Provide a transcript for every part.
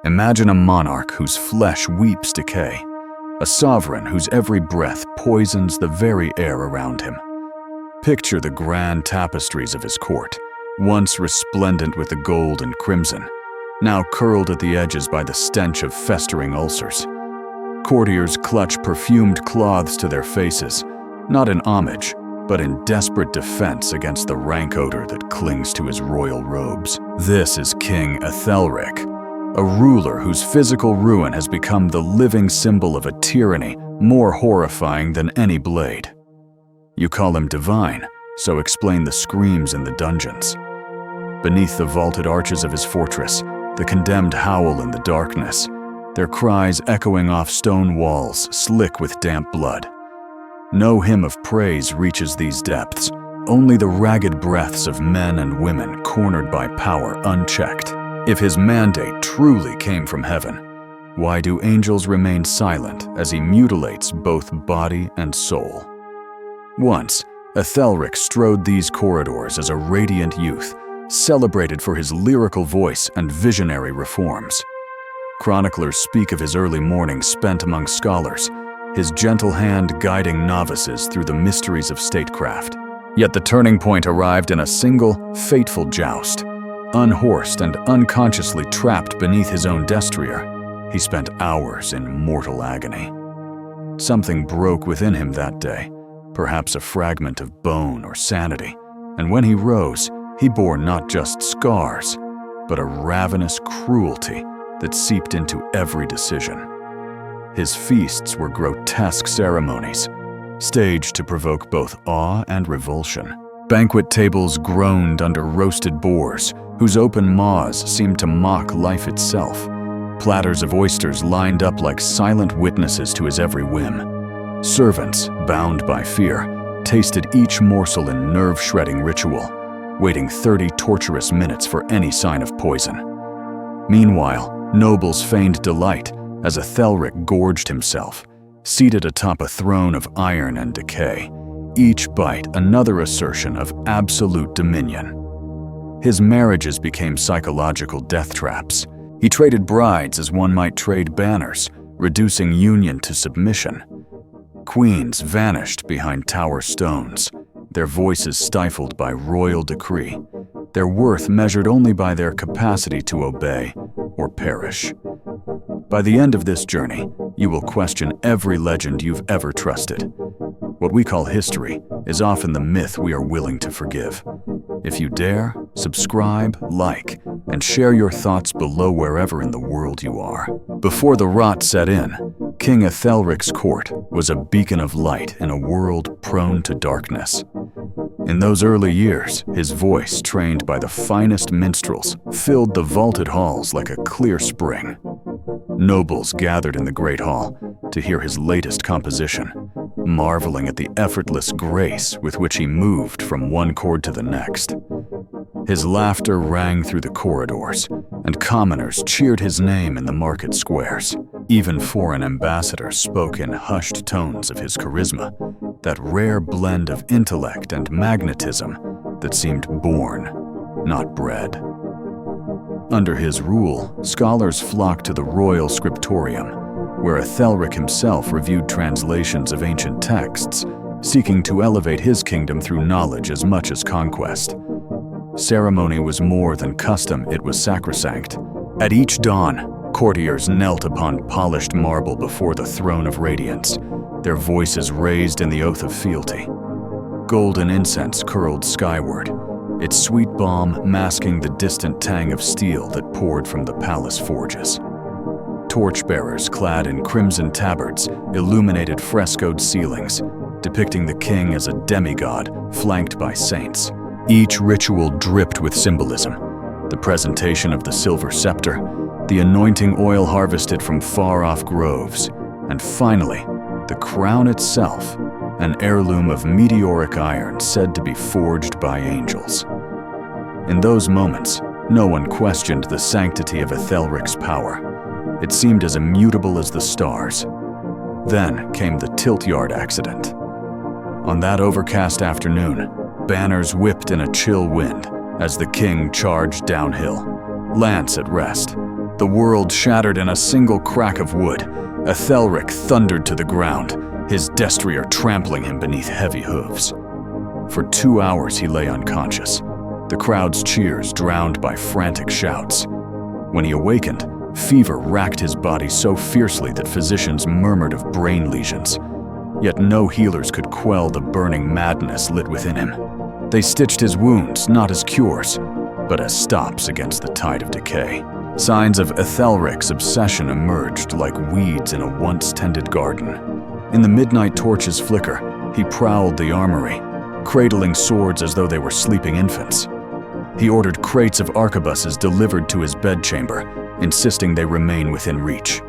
Imagine a monarch whose flesh weeps decay, a sovereign whose every breath poisons the very air around him. Picture the grand tapestries of his court, once resplendent with the gold and crimson, now curled at the edges by the stench of festering ulcers. Courtiers clutch perfumed cloths to their faces, not in homage, but in desperate defense against the rank odor that clings to his royal robes. This is King Ethelric, a ruler whose physical ruin has become the living symbol of a tyranny more horrifying than any blade. You call him divine, so explain the screams in the dungeons. Beneath the vaulted arches of his fortress, the condemned howl in the darkness, their cries echoing off stone walls slick with damp blood. No hymn of praise reaches these depths, only the ragged breaths of men and women cornered by power unchecked. If his mandate truly came from heaven, why do angels remain silent as he mutilates both body and soul? Once, Ethelric strode these corridors as a radiant youth, celebrated for his lyrical voice and visionary reforms. Chroniclers speak of his early mornings spent among scholars, his gentle hand guiding novices through the mysteries of statecraft. Yet the turning point arrived in a single, fateful joust. Unhorsed and unconsciously trapped beneath his own destrier, he spent hours in mortal agony. Something broke within him that day, perhaps a fragment of bone or sanity, and when he rose, he bore not just scars, but a ravenous cruelty that seeped into every decision. His feasts were grotesque ceremonies, staged to provoke both awe and revulsion. Banquet tables groaned under roasted boars, whose open maws seemed to mock life itself. Platters of oysters lined up like silent witnesses to his every whim. Servants, bound by fear, tasted each morsel in nerve-shredding ritual, waiting 30 torturous minutes for any sign of poison. Meanwhile, nobles feigned delight as Ethelric gorged himself, seated atop a throne of iron and decay, each bite another assertion of absolute dominion. His marriages became psychological death traps. He traded brides as one might trade banners, reducing union to submission. Queens vanished behind tower stones, their voices stifled by royal decree, their worth measured only by their capacity to obey or perish. By the end of this journey, you will question every legend you've ever trusted. What we call history is often the myth we are willing to forgive. If you dare, subscribe, like, and share your thoughts below wherever in the world you are. Before the rot set in, King Ethelric's court was a beacon of light in a world prone to darkness. In those early years, his voice, trained by the finest minstrels, filled the vaulted halls like a clear spring. Nobles gathered in the Great Hall to hear his latest composition, marveling at the effortless grace with which he moved from one chord to the next. His laughter rang through the corridors, and commoners cheered his name in the market squares. Even foreign ambassadors spoke in hushed tones of his charisma, that rare blend of intellect and magnetism that seemed born, not bred. Under his rule, scholars flocked to the royal scriptorium, where Ethelric himself reviewed translations of ancient texts, seeking to elevate his kingdom through knowledge as much as conquest. Ceremony was more than custom, it was sacrosanct. At each dawn, courtiers knelt upon polished marble before the throne of radiance, their voices raised in the oath of fealty. Golden incense curled skyward, its sweet balm masking the distant tang of steel that poured from the palace forges. Torchbearers clad in crimson tabards illuminated frescoed ceilings, depicting the king as a demigod flanked by saints. Each ritual dripped with symbolism: the presentation of the silver scepter, the anointing oil harvested from far-off groves, and finally, the crown itself, an heirloom of meteoric iron said to be forged by angels. In those moments, no one questioned the sanctity of Ethelric's power. It seemed as immutable as the stars. Then came the tilt-yard accident. On that overcast afternoon, banners whipped in a chill wind as the king charged downhill, lance at rest, The world shattered in a single crack of wood. Ethelric thundered to the ground, his destrier trampling him beneath heavy hooves. For 2 hours he lay unconscious, the crowd's cheers drowned by frantic shouts. When he awakened, fever racked his body so fiercely that physicians murmured of brain lesions. Yet no healers could quell the burning madness lit within him. They stitched his wounds not as cures, but as stops against the tide of decay. Signs of Ethelric's obsession emerged like weeds in a once-tended garden. In the midnight torch's flicker, he prowled the armory, cradling swords as though they were sleeping infants. He ordered crates of arquebuses delivered to his bedchamber, insisting they remain within reach.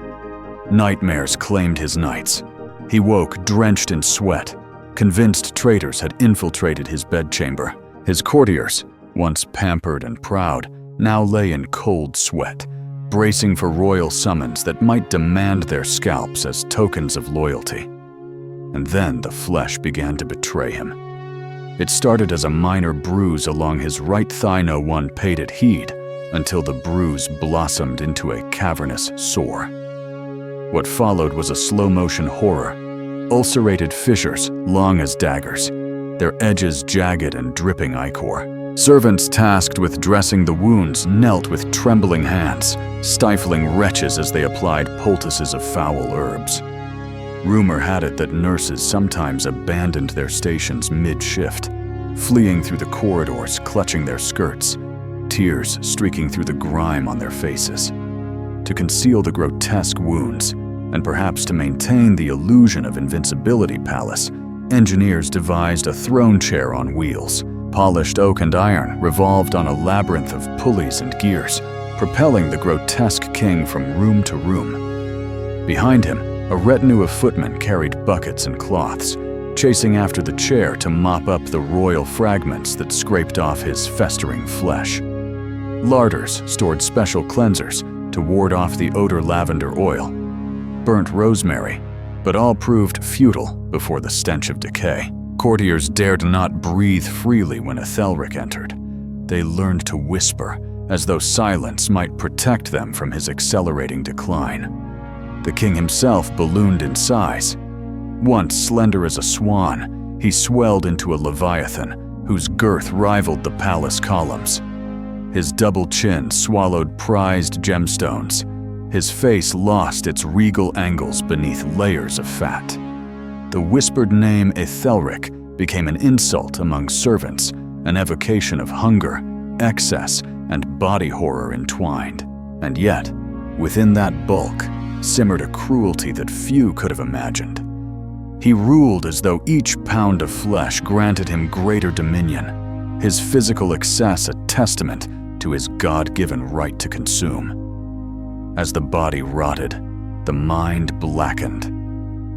Nightmares claimed his nights. He woke drenched in sweat, convinced traitors had infiltrated his bedchamber. His courtiers, once pampered and proud, now lay in cold sweat, bracing for royal summons that might demand their scalps as tokens of loyalty. And then the flesh began to betray him. It started as a minor bruise along his right thigh. No one paid it heed, until the bruise blossomed into a cavernous sore. What followed was a slow-motion horror. Ulcerated fissures, long as daggers, their edges jagged and dripping ichor. Servants tasked with dressing the wounds knelt with trembling hands, stifling wretches as they applied poultices of foul herbs. Rumor had it that nurses sometimes abandoned their stations mid-shift, fleeing through the corridors, clutching their skirts, tears streaking through the grime on their faces. To conceal the grotesque wounds, and perhaps to maintain the illusion of invincibility palace, engineers devised a throne chair on wheels. Polished oak and iron revolved on a labyrinth of pulleys and gears, propelling the grotesque king from room to room. Behind him, a retinue of footmen carried buckets and cloths, chasing after the chair to mop up the royal fragments that scraped off his festering flesh. Larders stored special cleansers to ward off the odor lavender oil, burnt rosemary, but all proved futile before the stench of decay. Courtiers dared not breathe freely when Ethelric entered. They learned to whisper, as though silence might protect them from his accelerating decline. The king himself ballooned in size. Once slender as a swan, he swelled into a leviathan whose girth rivaled the palace columns. His double chin swallowed prized gemstones. His face lost its regal angles beneath layers of fat. The whispered name Ethelric became an insult among servants, an evocation of hunger, excess, and body horror entwined. And yet, within that bulk, simmered a cruelty that few could have imagined. He ruled as though each pound of flesh granted him greater dominion, his physical excess a testament to his God-given right to consume. As the body rotted, the mind blackened.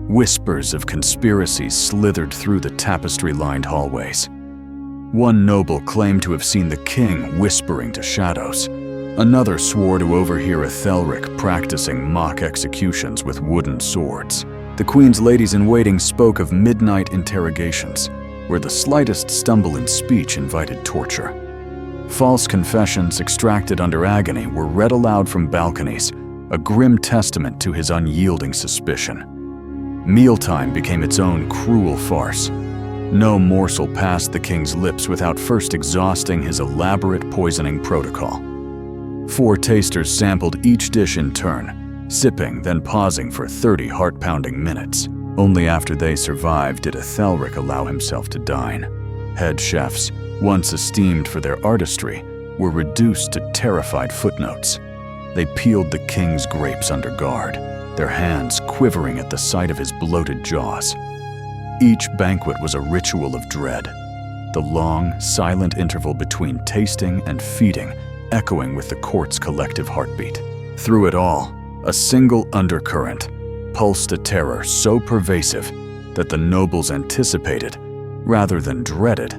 Whispers of conspiracies slithered through the tapestry-lined hallways. One noble claimed to have seen the king whispering to shadows. Another swore to overhear Ethelric practicing mock executions with wooden swords. The queen's ladies-in-waiting spoke of midnight interrogations, where the slightest stumble in speech invited torture. False confessions extracted under agony were read aloud from balconies, a grim testament to his unyielding suspicion. Mealtime became its own cruel farce. No morsel passed the king's lips without first exhausting his elaborate poisoning protocol. 4 tasters sampled each dish in turn, sipping, then pausing for 30 heart-pounding minutes. Only after they survived did Ethelric allow himself to dine. Head chefs, once esteemed for their artistry, were reduced to terrified footnotes. They peeled the king's grapes under guard, their hands quivering at the sight of his bloated jaws. Each banquet was a ritual of dread, the long, silent interval between tasting and feeding echoing with the court's collective heartbeat. Through it all, a single undercurrent pulsed a terror so pervasive that the nobles anticipated, rather than dreaded,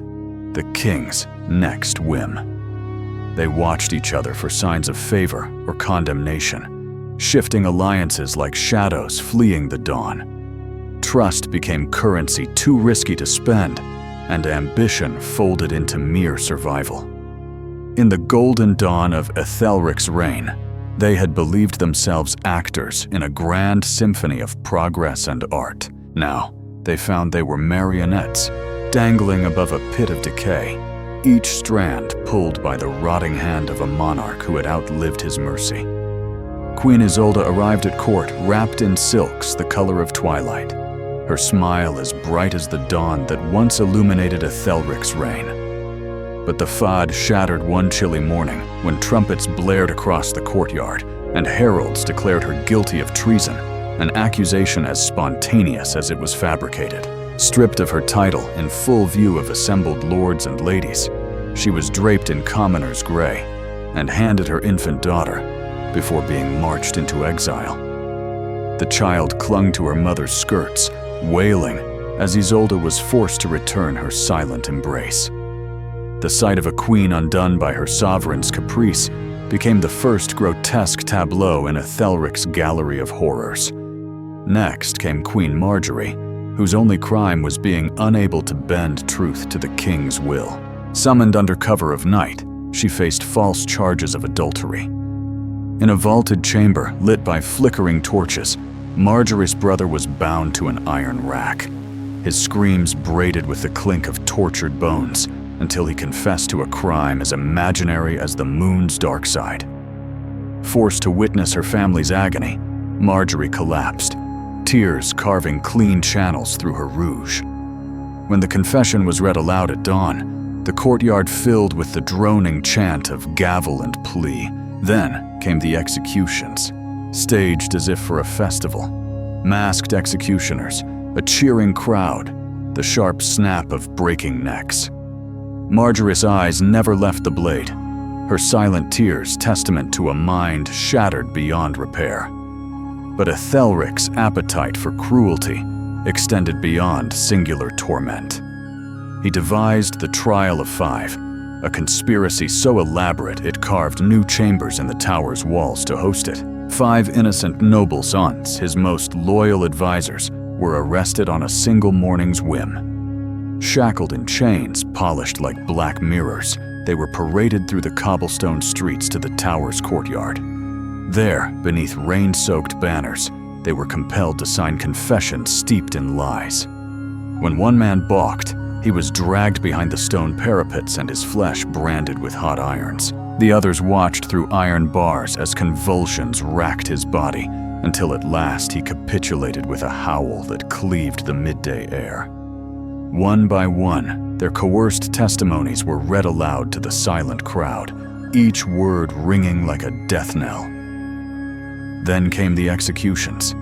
the king's next whim. They watched each other for signs of favor or condemnation, shifting alliances like shadows fleeing the dawn. Trust became currency too risky to spend, and ambition folded into mere survival. In the golden dawn of Ethelric's reign, They had believed themselves actors in a grand symphony of progress and art. Now, they found they were marionettes, dangling above a pit of decay, each strand pulled by the rotting hand of a monarch who had outlived his mercy. Queen Isolde arrived at court wrapped in silks the color of twilight, her smile as bright as the dawn that once illuminated Ethelric's reign. But the fade shattered one chilly morning when trumpets blared across the courtyard and heralds declared her guilty of treason, an accusation as spontaneous as it was fabricated. Stripped of her title in full view of assembled lords and ladies, she was draped in commoner's gray and handed her infant daughter before being marched into exile. The child clung to her mother's skirts, wailing as Isolde was forced to return her silent embrace. The sight of a queen undone by her sovereign's caprice became the first grotesque tableau in Ethelric's gallery of horrors. Next came Queen Marjorie, whose only crime was being unable to bend truth to the king's will. Summoned under cover of night, she faced false charges of adultery. In a vaulted chamber lit by flickering torches, Marjorie's brother was bound to an iron rack, his screams braided with the clink of tortured bones, until he confessed to a crime as imaginary as the moon's dark side. Forced to witness her family's agony, Marjorie collapsed, tears carving clean channels through her rouge. When the confession was read aloud at dawn, the courtyard filled with the droning chant of gavel and plea. Then came the executions, staged as if for a festival. Masked executioners, a cheering crowd, the sharp snap of breaking necks. Marjorie's eyes never left the blade, her silent tears testament to a mind shattered beyond repair. But Ethelric's appetite for cruelty extended beyond singular torment. He devised the Trial of Five, a conspiracy so elaborate it carved new chambers in the tower's walls to host it. 5 innocent noble sons, his most loyal advisors, were arrested on a single morning's whim. Shackled in chains polished like black mirrors, they were paraded through the cobblestone streets to the tower's courtyard. There, beneath rain-soaked banners, they were compelled to sign confessions steeped in lies. When one man balked, he was dragged behind the stone parapets and his flesh branded with hot irons. The others watched through iron bars as convulsions racked his body, until at last he capitulated with a howl that cleaved the midday air. One by one, their coerced testimonies were read aloud to the silent crowd, each word ringing like a death knell. Then came the executions.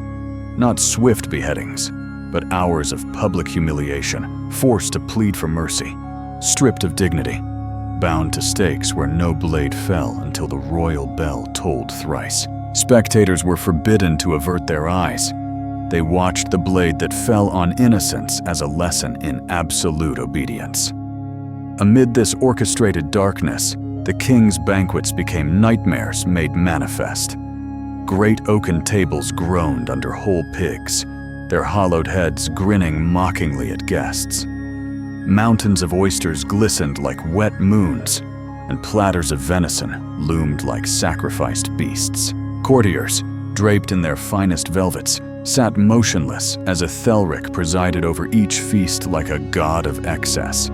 Not swift beheadings, but hours of public humiliation, forced to plead for mercy, stripped of dignity, bound to stakes where no blade fell until the royal bell tolled thrice. Spectators were forbidden to avert their eyes. They watched the blade that fell on innocence as a lesson in absolute obedience. Amid this orchestrated darkness, the king's banquets became nightmares made manifest. Great oaken tables groaned under whole pigs, their hollowed heads grinning mockingly at guests. Mountains of oysters glistened like wet moons, and platters of venison loomed like sacrificed beasts. Courtiers, draped in their finest velvets, sat motionless as Ethelric presided over each feast like a god of excess.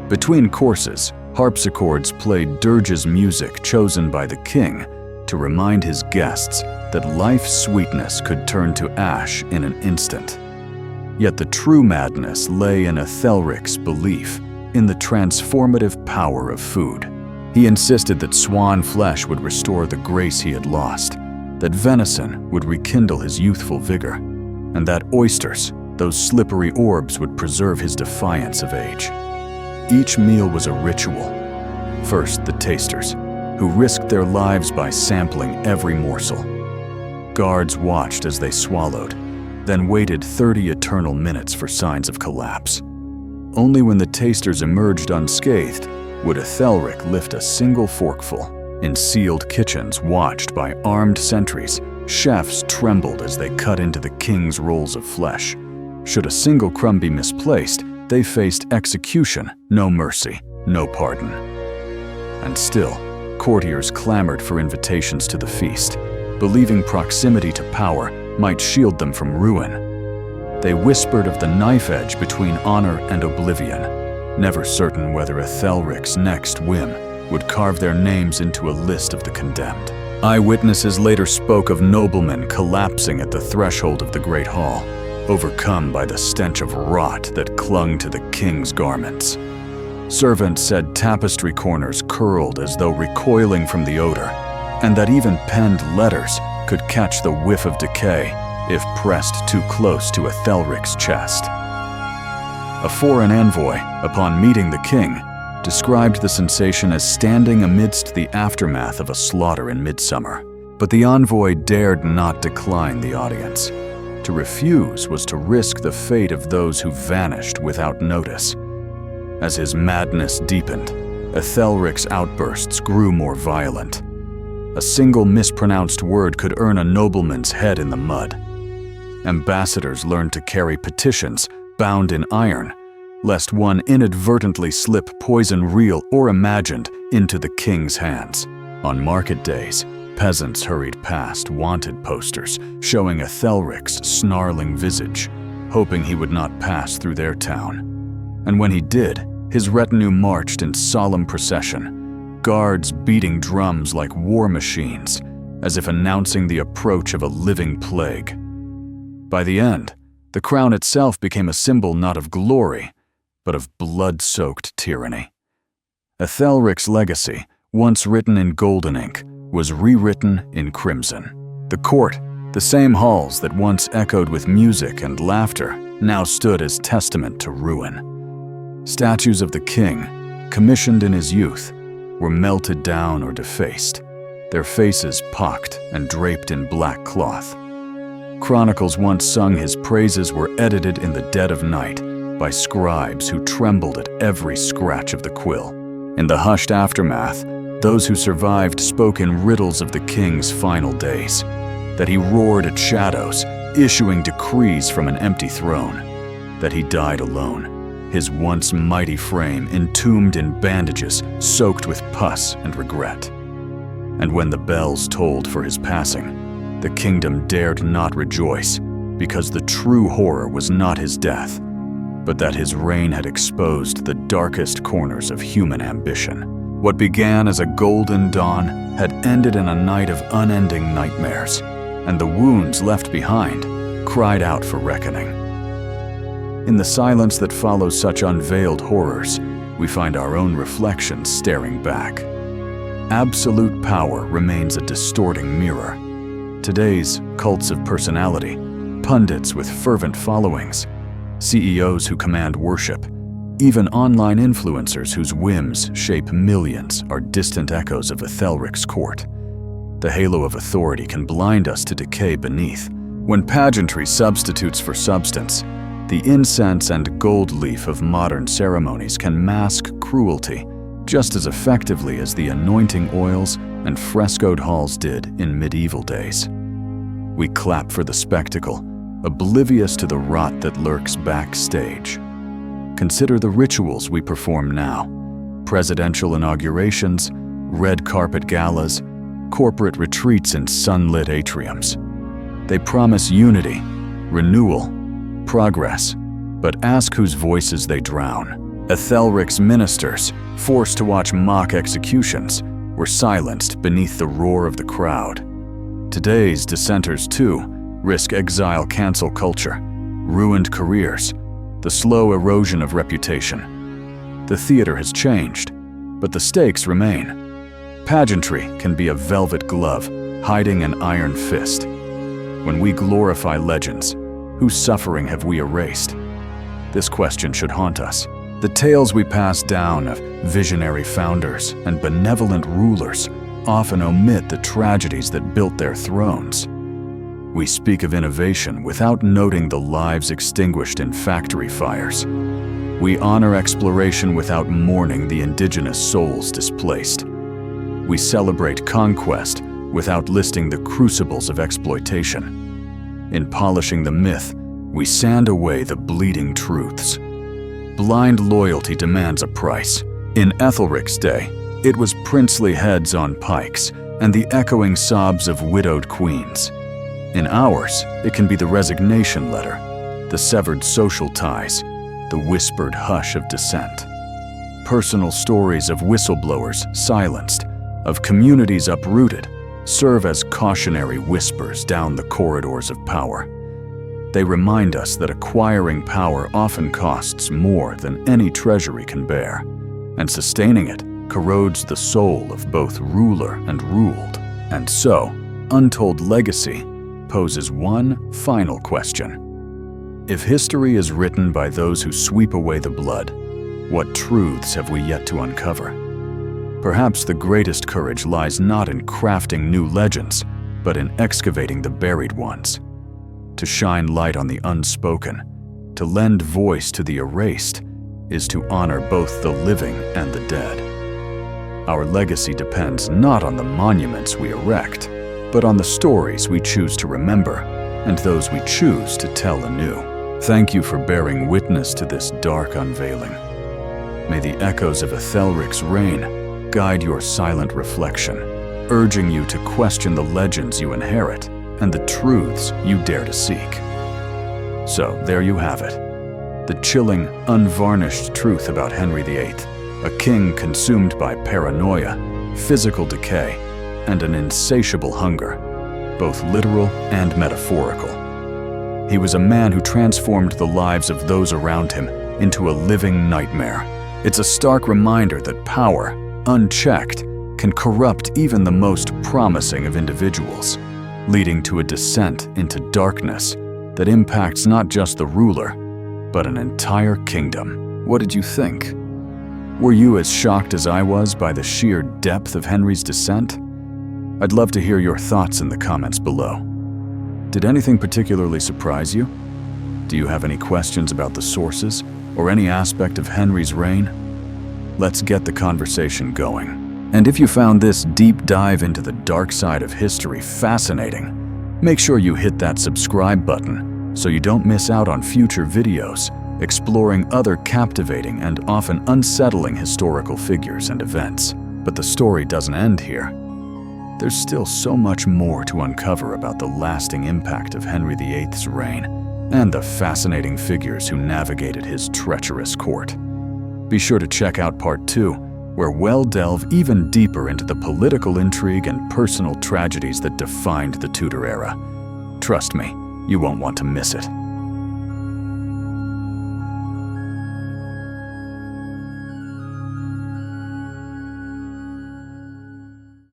Between courses, harpsichords played dirge's music chosen by the king to remind his guests that life's sweetness could turn to ash in an instant. Yet the true madness lay in Ethelric's belief in the transformative power of food. He insisted that swan flesh would restore the grace he had lost, that venison would rekindle his youthful vigor, and that oysters, those slippery orbs, would preserve his defiance of age. Each meal was a ritual. First, the tasters, who risked their lives by sampling every morsel. Guards watched as they swallowed, then waited 30 eternal minutes for signs of collapse. Only when the tasters emerged unscathed would Ethelric lift a single forkful. In sealed kitchens watched by armed sentries, chefs trembled as they cut into the king's rolls of flesh. Should a single crumb be misplaced, they faced execution, no mercy, no pardon. And still, Courtiers clamored for invitations to the feast, believing proximity to power might shield them from ruin. They whispered of the knife edge between honor and oblivion, never certain whether Ethelric's next whim would carve their names into a list of the condemned. Eyewitnesses later spoke of noblemen collapsing at the threshold of the Great Hall, overcome by the stench of rot that clung to the king's garments. Servants said tapestry corners curled as though recoiling from the odor, and that even penned letters could catch the whiff of decay if pressed too close to Ethelric's chest. A foreign envoy, upon meeting the king, described the sensation as standing amidst the aftermath of a slaughter in midsummer. But the envoy dared not decline the audience. To refuse was to risk the fate of those who vanished without notice. As his madness deepened, Ethelric's outbursts grew more violent. A single mispronounced word could earn a nobleman's head in the mud. Ambassadors learned to carry petitions bound in iron, lest one inadvertently slip poison real or imagined into the king's hands. On market days, peasants hurried past wanted posters showing Ethelric's snarling visage, hoping he would not pass through their town. And when he did, his retinue marched in solemn procession, guards beating drums like war machines, as if announcing the approach of a living plague. By the end, the crown itself became a symbol not of glory, but of blood-soaked tyranny. Ethelric's legacy, once written in golden ink, was rewritten in crimson. The court, the same halls that once echoed with music and laughter, now stood as testament to ruin. Statues of the king, commissioned in his youth, were melted down or defaced, their faces pocked and draped in black cloth. Chronicles once sung his praises were edited in the dead of night by scribes who trembled at every scratch of the quill. In the hushed aftermath, those who survived spoke in riddles of the king's final days, that he roared at shadows, issuing decrees from an empty throne, that he died alone, his once mighty frame entombed in bandages soaked with pus and regret. And when the bells tolled for his passing, the kingdom dared not rejoice, because the true horror was not his death, but that his reign had exposed the darkest corners of human ambition. What began as a golden dawn had ended in a night of unending nightmares, and the wounds left behind cried out for reckoning. In the silence that follows such unveiled horrors, we find our own reflections staring back. Absolute power remains a distorting mirror. Today's cults of personality, pundits with fervent followings, CEOs who command worship, even online influencers whose whims shape millions are distant echoes of Ethelric's court. The halo of authority can blind us to decay beneath. When pageantry substitutes for substance, the incense and gold leaf of modern ceremonies can mask cruelty just as effectively as the anointing oils and frescoed halls did in medieval days. We clap for the spectacle, oblivious to the rot that lurks backstage. Consider the rituals we perform now: presidential inaugurations, red carpet galas, corporate retreats in sunlit atriums. They promise unity, renewal, progress, but ask whose voices they drown. Ethelric's ministers, forced to watch mock executions, were silenced beneath the roar of the crowd. Today's dissenters, too, risk exile cancel culture, ruined careers, the slow erosion of reputation. The theater has changed, but the stakes remain. Pageantry can be a velvet glove hiding an iron fist. When we glorify legends, whose suffering have we erased? This question should haunt us. The tales we pass down of visionary founders and benevolent rulers often omit the tragedies that built their thrones. We speak of innovation without noting the lives extinguished in factory fires. We honor exploration without mourning the indigenous souls displaced. We celebrate conquest without listing the crucibles of exploitation. In polishing the myth, we sand away the bleeding truths. Blind loyalty demands a price. In Ethelric's day, It was princely heads on pikes and the echoing sobs of widowed queens. In ours, it can be the resignation letter, the severed social ties, the whispered hush of dissent. Personal stories of whistleblowers silenced, of communities uprooted, serve as cautionary whispers down the corridors of power. They remind us that acquiring power often costs more than any treasury can bear, and sustaining it corrodes the soul of both ruler and ruled. And so, Untold Legacy poses one final question. If history is written by those who sweep away the blood, what truths have we yet to uncover? Perhaps the greatest courage lies not in crafting new legends, but in excavating the buried ones. To shine light on the unspoken, to lend voice to the erased, is to honor both the living and the dead. Our legacy depends not on the monuments we erect, but on the stories we choose to remember and those we choose to tell anew. Thank you for bearing witness to this dark unveiling. May the echoes of Ethelric's reign guide your silent reflection, urging you to question the legends you inherit and the truths you dare to seek. So there you have it, the chilling, unvarnished truth about Henry VIII, a king consumed by paranoia, physical decay, and an insatiable hunger, both literal and metaphorical. He was a man who transformed the lives of those around him into a living nightmare. It's a stark reminder that power, unchecked, can corrupt even the most promising of individuals, leading to a descent into darkness that impacts not just the ruler, but an entire kingdom. What did you think? Were you as shocked as I was by the sheer depth of Henry's descent? I'd love to hear your thoughts in the comments below. Did anything particularly surprise you? Do you have any questions about the sources or any aspect of Henry's reign? Let's get the conversation going. And if you found this deep dive into the dark side of history fascinating, make sure you hit that subscribe button so you don't miss out on future videos exploring other captivating and often unsettling historical figures and events. But the story doesn't end here. There's still so much more to uncover about the lasting impact of Henry VIII's reign and the fascinating figures who navigated his treacherous court. Be sure to check out Part 2, where we'll delve even deeper into the political intrigue and personal tragedies that defined the Tudor era. Trust me, you won't want to miss it.